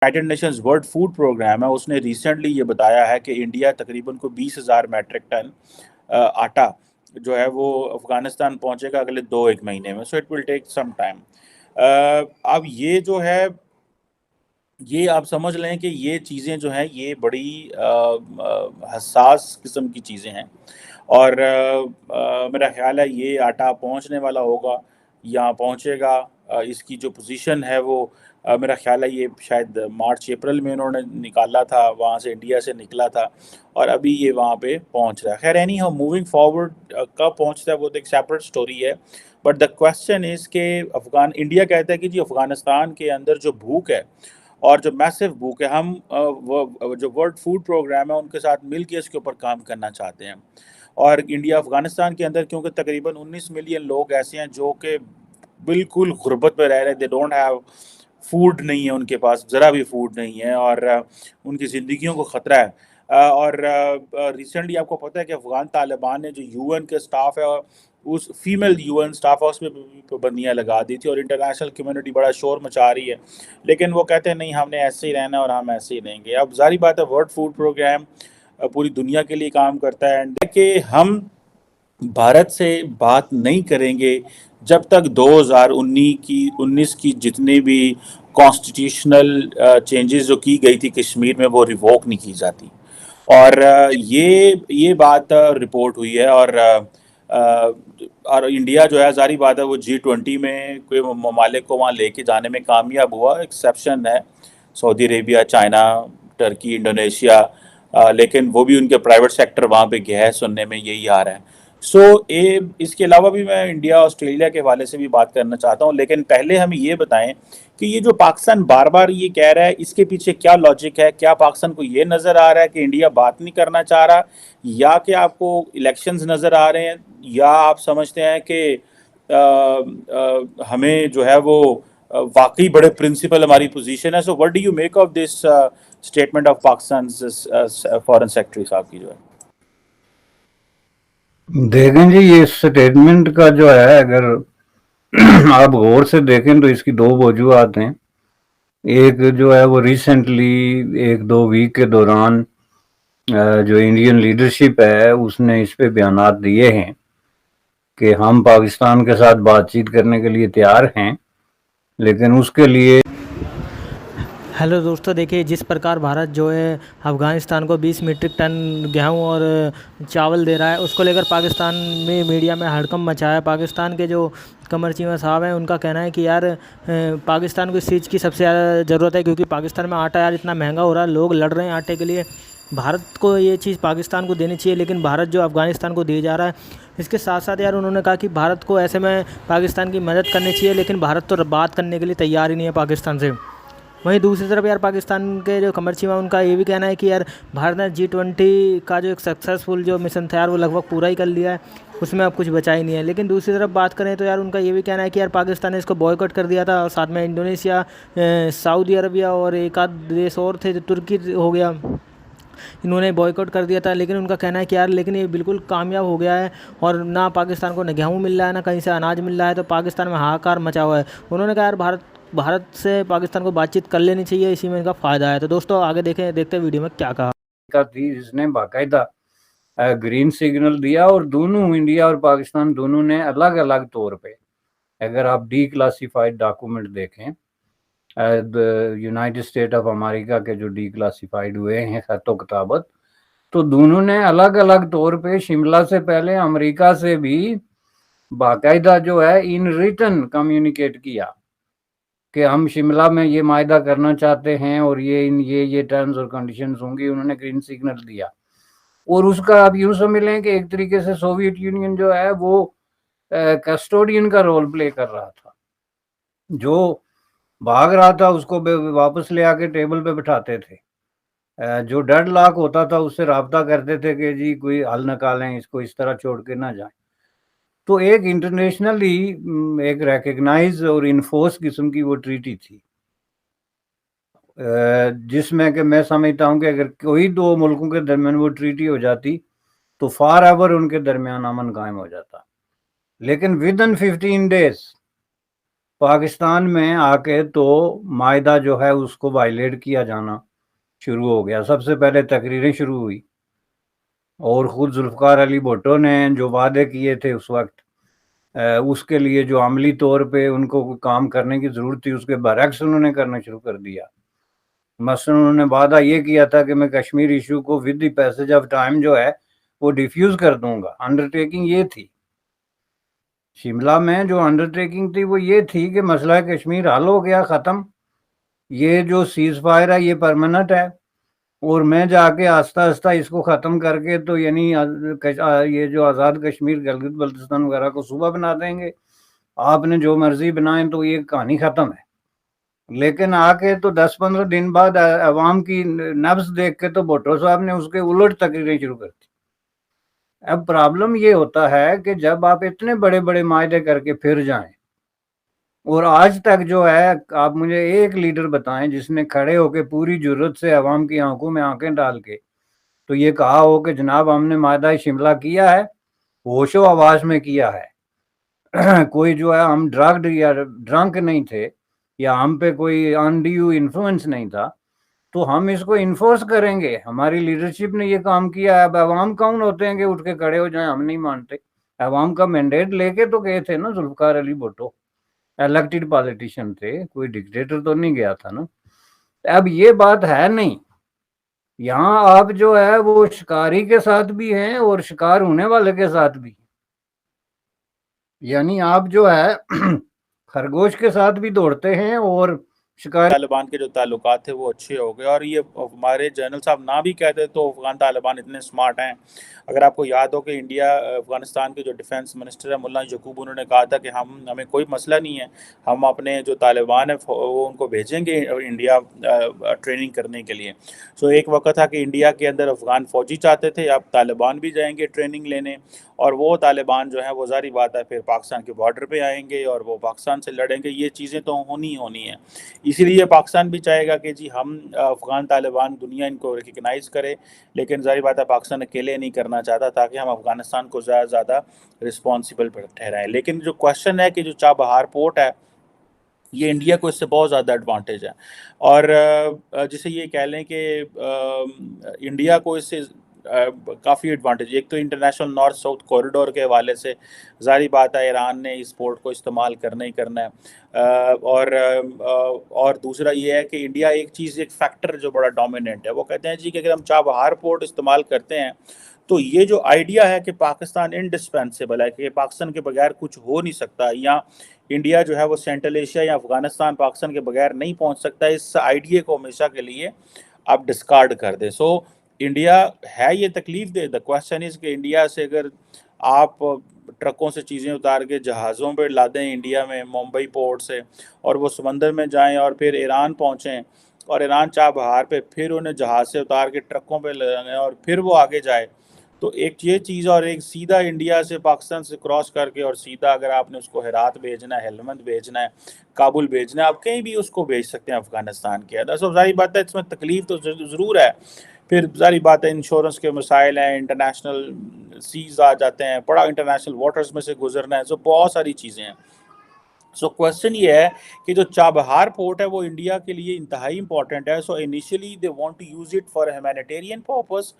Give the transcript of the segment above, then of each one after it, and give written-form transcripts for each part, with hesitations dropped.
United Nations World Food Programme है, उसने recently ये बताया है कि इंडिया तकरीबन को 20,000 मैट्रिक टन आटा जो है वो अफगानिस्तान पहुंचेगा अगले 2-1 महीने में। So it will take some time. अब ये जो है, ये आप समझ लें कि ये चीज़ें जो हैं ये बड़ी हसास किस्म की चीज़ें हैं। और मेरा ख्याल है ये आटा पहुंचने वाला होगा, यहाँ पहुंचेगा। इसकी जो पोजीशन है वो मेरा ख्याल है ये शायद मार्च अप्रैल में उन्होंने निकाला था, वहाँ से इंडिया से निकला था, और अभी ये वहाँ पे पहुंच रहा है। खैर एनी हाउ, मूविंग फॉरवर्ड कब पहुंचता है वो तो एक सेपरेट स्टोरी है। बट द क्वेश्चन इज़ के इंडिया कहता है कि जी अफगानिस्तान के अंदर जो भूख है और जो मैसिव भूख है, हम जो वर्ल्ड फूड प्रोग्राम है उनके साथ मिल के इसके ऊपर काम करना चाहते हैं। और इंडिया अफगानिस्तान के अंदर क्योंकि तकरीबन 19 मिलियन लोग ऐसे हैं जो कि बिल्कुल गुर्बत में रह रहे हैं, दे डोंट हैव फूड, नहीं है उनके पास, ज़रा भी फूड नहीं है, और उनकी ज़िंदगियों को ख़तरा है। और रिसेंटली आपको पता है कि अफ़गान तालिबान ने जो यूएन के स्टाफ है, उस फीमेल यूएन स्टाफ हाउस में भी पाबंदियाँ लगा दी थी, और इंटरनेशनल कम्युनिटी बड़ा शोर मचा रही है। लेकिन वो कहते हैं नहीं, हमने ऐसे ही रहना है और हम ऐसे ही रहेंगे। अब जारी बात है, वर्ल्ड फूड प्रोग्राम पूरी दुनिया के लिए काम करता है, एंड कि हम भारत से बात नहीं करेंगे जब तक 2019 की जितनी भी कॉन्स्टिट्यूशनल चेंजेस जो की गई थी कश्मीर में वो रिवोक नहीं की जाती। और ये बात रिपोर्ट हुई है। और इंडिया जो है, जारी बात है, वो G20 में कोई ममालिक को वहाँ लेके जाने में कामयाब हुआ। एक्सेप्शन है Saudi Arabia, China, Turkey, Indonesia, लेकिन वो भी उनके प्राइवेट सेक्टर वहाँ पे गया है, सुनने में यही आ रहा है। इसके अलावा भी मैं इंडिया ऑस्ट्रेलिया के हवाले से भी बात करना चाहता हूँ, लेकिन पहले हमें ये बताएं कि ये जो पाकिस्तान बार बार ये कह रहा है, इसके पीछे क्या लॉजिक है? क्या पाकिस्तान को ये नज़र आ रहा है कि इंडिया बात नहीं करना चाह रहा, या कि आपको इलेक्शंस नज़र आ रहे हैं, या आप समझते हैं कि हमें जो है वो वाकई बड़े प्रिंसिपल हमारी पोजीशन है? So what do you make of this statement of Pakistan foreign secretary साहब की जो है? देखें जी, ये स्टेटमेंट का जो है, अगर आप गौर से देखें तो इसकी दो वजूहत हैं। एक जो है वो रिसेंटली 1-2 वीक के दौरान जो इंडियन लीडरशिप है उसने इस पे बयानात दिए हैं कि हम पाकिस्तान के साथ बातचीत करने के लिए तैयार हैं, लेकिन उसके लिए हेलो दोस्तों, देखिए जिस प्रकार भारत जो है अफ़गानिस्तान को 20 मीट्रिक टन गेहूं और चावल दे रहा है, उसको लेकर पाकिस्तान में मीडिया में हड़कंप मचा है। पाकिस्तान के जो कमर चीमा साहब हैं, उनका कहना है कि यार पाकिस्तान को इस चीज़ की सबसे ज़्यादा ज़रूरत है, क्योंकि पाकिस्तान में आटा यार इतना महंगा हो रहा है, लोग लड़ रहे हैं आटे के लिए। भारत को ये चीज़ पाकिस्तान को देनी चाहिए, लेकिन भारत जो अफ़गानिस्तान को दिए जा रहा है। इसके साथ साथ यार उन्होंने कहा कि भारत को ऐसे में पाकिस्तान की मदद करनी चाहिए, लेकिन भारत तो बात करने के लिए तैयार ही नहीं है पाकिस्तान से। वहीं दूसरी तरफ यार पाकिस्तान के जो कमर चीमा, उनका ये भी कहना है कि यार भारत ने G20 का जो एक सक्सेसफुल जो मिशन था यार वो लगभग पूरा ही कर लिया है, उसमें अब कुछ बचा ही नहीं है। लेकिन दूसरी तरफ बात करें तो यार उनका ये भी कहना है कि यार पाकिस्तान ने इसको बॉयकॉट कर दिया था, और साथ में इंडोनेशिया, सऊदी अरबिया और एक आध देश और थे, जो तुर्की हो गया, इन्होंने बॉयकॉट कर दिया था। लेकिन उनका कहना है कि यार लेकिन ये बिल्कुल कामयाब हो गया है, और ना पाकिस्तान को न गेहूँ मिल रहा है, ना कहीं से अनाज मिल रहा है, तो पाकिस्तान में हाहाकार मचा हुआ है। उन्होंने कहा यार भारत से पाकिस्तान को बातचीत कर लेनी चाहिए, इसी में इनका फ़ायदा है। तो दोस्तों आगे देखते वीडियो में क्या कहा थी, इसने बाकायदा ग्रीन सिग्नल दिया, और दोनों, इंडिया और पाकिस्तान दोनों ने अलग अलग तौर पे, अगर आप डी क्लासीफाइड डॉक्यूमेंट देखें, यूनाइटेड स्टेट ऑफ अमेरिका के जो डी क्लासीफाइड हुए हैं खतो किताबत, तो दोनों ने अलग अलग तौर पे शिमला से पहले अमेरिका से भी बाकायदा जो है इन रिटन कम्युनिकेट किया कि हम शिमला में ये मायदा करना चाहते हैं, और ये टर्म्स और कंडीशंस होंगी। उन्होंने ग्रीन सिग्नल दिया, और उसका आप यूं समझ लें कि एक तरीके से सोवियत यूनियन जो है वो कस्टोडियन का रोल प्ले कर रहा था। जो भाग रहा था उसको वापस ले आके टेबल पे बिठाते थे, जो डेड लॉक होता था उससे राब्ता करते थे कि जी कोई हल निकालें, इसको इस तरह छोड़ के ना जाए। तो एक इंटरनेशनली एक रिकग्नाइज और इन्फोर्स किस्म की वो ट्रीटी थी, जिसमें कि मैं समझता हूँ कि अगर कोई दो मुल्कों के दरमियान वो ट्रीटी हो जाती तो फार एवर उनके दरमियान अमन कायम हो जाता। लेकिन विद इन 15 डेज पाकिस्तान में आके तो मायदा जो है उसको वायलेट किया जाना शुरू हो गया। सबसे पहले तकरीरें शुरू हुई और ख़ुद जुल्फ़िकार अली भुट्टो ने जो वादे किए थे उस वक्त उसके लिए जो अमली तौर पे उनको काम करने की ज़रूरत थी उसके बरअक्स उन्होंने करना शुरू कर दिया। मसलन उन्होंने वादा ये किया था कि मैं कश्मीर इशू को with the passage of time जो है वो डिफ्यूज़ कर दूंगा। अंडरटेकिंग ये थी शिमला में, जो अंडरटेकिंग थी वो ये थी कि मसला कश्मीर हल हो गया, ख़त्म, ये जो सीज़ फायर है ये परमानेंट है और मैं जाके आस्ता आस्ता इसको ख़त्म करके तो यानी ये जो आज़ाद कश्मीर गिलगित बल्तिस्तान वगैरह को सूबा बना देंगे, आपने जो मर्जी बनाए, तो ये कहानी ख़त्म है। लेकिन आके तो 10-15 दिन बाद अवाम की नब्ज देख के तो भुट्टो साहब ने उसके उलट तकरीरें शुरू कर दी। अब प्रॉब्लम ये होता है कि जब आप इतने बड़े बड़े मायदे करके फिर जाएं और आज तक जो है, आप मुझे एक लीडर बताएं जिसने खड़े होकर पूरी जुर्रत से अवाम की आंखों में आंखें डाल के तो ये कहा हो कि जनाब हमने मायदा शिमला किया है, होशो आवाज में किया है कोई जो है हम ड्रग्ड या ड्रंक नहीं थे या हम पे कोई अनड्यू इन्फ्लुएंस नहीं था, तो हम इसको इन्फोर्स करेंगे, हमारी लीडरशिप ने ये काम किया है। अब अवाम कौन होते हैं कि उठ के खड़े हो जाएं? हम नहीं मानते। अवाम का मैंडेट लेके तो गए थे ना जुल्फ़िकार अली भुट्टो, इलेक्टेड पॉलिटिशियन थे, कोई डिक्टेटर तो नहीं गया था ना। अब ये बात है नहीं, यहाँ आप जो है वो शिकारी के साथ भी हैं और शिकार होने वाले के साथ भी, यानी आप जो है खरगोश के साथ भी दौड़ते हैं और शिकार। तालिबान के जो ताल्लुकात थे वो अच्छे हो गए। और ये हमारे जनरल साहब ना भी कहते तो अफगान तालिबान इतने स्मार्ट हैं। अगर आपको याद हो कि इंडिया अफगानिस्तान के जो डिफेंस मिनिस्टर है मुल्ला यकूब, उन्होंने कहा था कि हमें कोई मसला नहीं है, हम अपने जो तालिबान है वो उनको भेजेंगे इंडिया ट्रेनिंग करने के लिए। सो एक वक्त था कि इंडिया के अंदर अफगान फ़ौजी चाहते थे, अब तालिबान भी जाएंगे ट्रेनिंग लेने, और वो तालिबान जो है वो ज़ाहिर बात है फिर पाकिस्तान के बॉर्डर पे आएंगे और वो पाकिस्तान से लड़ेंगे। ये चीज़ें तो होनी है। इसीलिए पाकिस्तान भी चाहेगा कि जी हम अफ़गान तालिबान दुनिया इनको रिकगनाइज़ करे, लेकिन ज़ाहिर बात है पाकिस्तान अकेले नहीं करना चाहता ताकि हम अफ़गानिस्तान को ज़्यादा से ज़्यादा रिस्पॉन्सिबल ठहराएं। लेकिन जो क्वेश्चन है कि जो चाबहार पोर्ट है, ये इंडिया को इससे बहुत ज़्यादा एडवांटेज है। और जिसे ये कह लें कि इंडिया को इससे काफ़ी एडवांटेज, एक तो इंटरनेशनल नॉर्थ साउथ कॉरिडोर के हवाले से ज़ाहिर बात है ईरान ने इस पोर्ट को इस्तेमाल करना ही करना है। और दूसरा ये है कि इंडिया एक चीज़, एक फैक्टर जो बड़ा डोमिनेंट है, वो कहते हैं जी कि अगर हम चाबहार पोर्ट इस्तेमाल करते हैं तो ये जो आइडिया है कि पाकिस्तान इंडिस्पेंसेबल है, कि पाकिस्तान के बगैर कुछ हो नहीं सकता, या इंडिया जो है वो सेंट्रल एशिया या अफगानिस्तान पाकिस्तान के बगैर नहीं पहुंच सकता, इस आइडिया को हमेशा के लिए आप डिस्कार्ड कर दें। सो इंडिया है ये तकलीफ दे। द क्वेश्चन इज़ कि इंडिया से अगर आप ट्रकों से चीज़ें उतार के जहाज़ों पर ला दें इंडिया में मुंबई पोर्ट से, और वो समंदर में जाएं और फिर ईरान पहुँचें, और ईरान चाबहार पे फिर उन्हें जहाज़ से उतार के ट्रकों पे ले जाएं और फिर वो आगे जाए, तो एक ये चीज़, और एक सीधा इंडिया से पाकिस्तान से क्रॉस करके और सीधा अगर आपने उसको हेरात भेजना है, हेलमंद भेजना है, काबुल भेजना है, आप कहीं भी उसको भेज सकते हैं अफगानिस्तान के अंदर। सो जाहिर बात है इसमें तकलीफ तो ज़रूर है। फिर जाहिर बात है इंश्योरेंस के मसाइल हैं, इंटरनेशनल सीज आ जाते हैं, बड़ा इंटरनेशनल वाटर्स में से गुजरना है, सो बहुत सारी चीज़ें हैं। सो क्वेश्चन ये है कि जो चाबहार पोर्ट है वो इंडिया के लिए इंतहाई इंपॉर्टेंट है। So initially they want to use it for humanitarian purpose,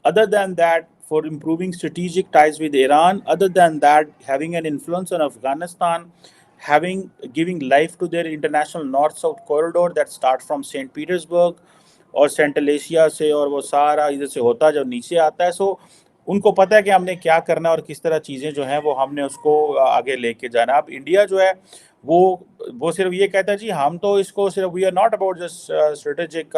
other than that for improving strategic ties with Iran, other than that having an influence on Afghanistan, giving life to their international north-south corridor that starts from St. Petersburg और central Asia से, और वो सारा इधर से होता जब नीचे आता है। सो उनको पता है कि हमने क्या करना है और किस तरह चीज़ें जो हैं वो हमने उसको आगे लेके जाना। अब इंडिया जो है वो सिर्फ ये कहता है जी हम तो इसको सिर्फ, we are not about just strategic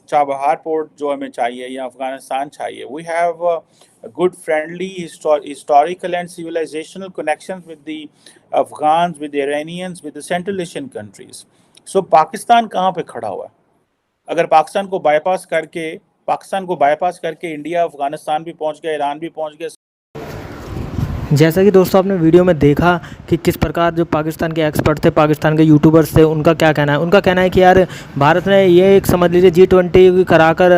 Chabahar port जो हमें चाहिए या अफगानिस्तान चाहिए। We have good friendly historical and civilisational connections with the Afghans, with Iranians, with the Central Asian countries. So Pakistan कहाँ पे खड़ा हुआ है? अगर पाकिस्तान को बाईपास करके इंडिया अफगानिस्तान भी पहुंच गया, ईरान भी पहुंच गया। जैसा कि दोस्तों आपने वीडियो में देखा कि किस प्रकार जो पाकिस्तान के एक्सपर्ट थे, पाकिस्तान के यूट्यूबर्स थे, उनका क्या कहना है। उनका कहना है कि यार भारत ने ये एक समझ लीजिए G20 कराकर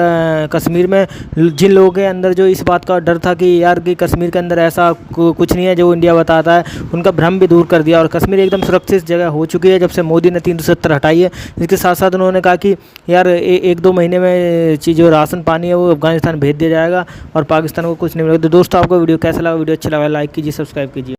कश्मीर में जिन लोगों के अंदर जो इस बात का डर था कि यार कि कश्मीर के अंदर ऐसा कुछ नहीं है जो इंडिया बताता है, उनका भ्रम भी दूर कर दिया और कश्मीर एकदम सुरक्षित जगह हो चुकी है जब से मोदी ने 370 हटाई है। इसके साथ साथ उन्होंने कहा कि यार 1-2 महीने में जो राशन पानी है वो अफगानिस्तान भेज दिया जाएगा और पाकिस्तान को कुछ नहीं मिलेगा। तो दोस्तों आपको वीडियो कैसा लगा? वीडियो अच्छा लगा लाइक कीजिए, सब्सक्राइब कीजिए।